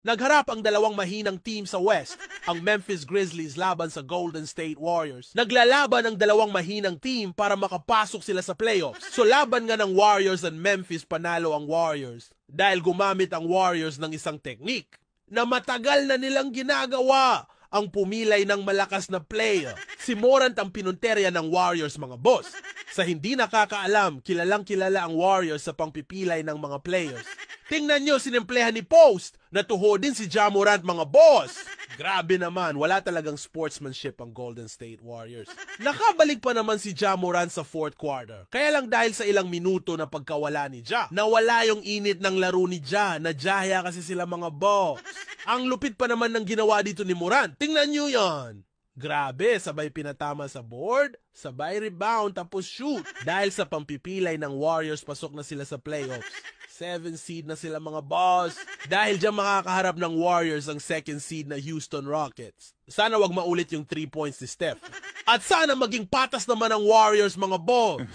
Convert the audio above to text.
Nagharap ang dalawang mahinang team sa West, ang Memphis Grizzlies laban sa Golden State Warriors. Naglalaban ang dalawang mahinang team para makapasok sila sa playoffs. So laban nga ng Warriors and Memphis, panalo ang Warriors dahil gumamit ang Warriors ng isang technique na matagal na nilang ginagawa, ang pumilay ng malakas na player. Si Morant ang pinunterya ng Warriors, mga boss. Sa hindi nakakaalam, kilalang kilala ang Warriors sa pangpipilay ng mga players. Tingnan nyo, sinemplehan ni Post na tuhodin si Ja Morant, mga boss. Grabe naman, wala talagang sportsmanship ang Golden State Warriors. Nakabalik pa naman si Ja Morant sa fourth quarter. Kaya lang dahil sa ilang minuto na pagkawala ni Ja, nawala yung init ng laro ni Ja. Nadyaya kasi sila, mga boss. Ang lupit pa naman ng ginawa dito ni Morant. Tingnan nyo yan. Grabe, sabay pinatama sa board, sabay rebound, tapos shoot. Dahil sa pampipilay ng Warriors, pasok na sila sa playoffs. 7 seed na sila, mga boss. Dahil dyan makakaharap ng Warriors ang second seed na Houston Rockets. Sana wag maulit yung 3 points ni Steph. At sana maging patas naman ang Warriors, mga boss.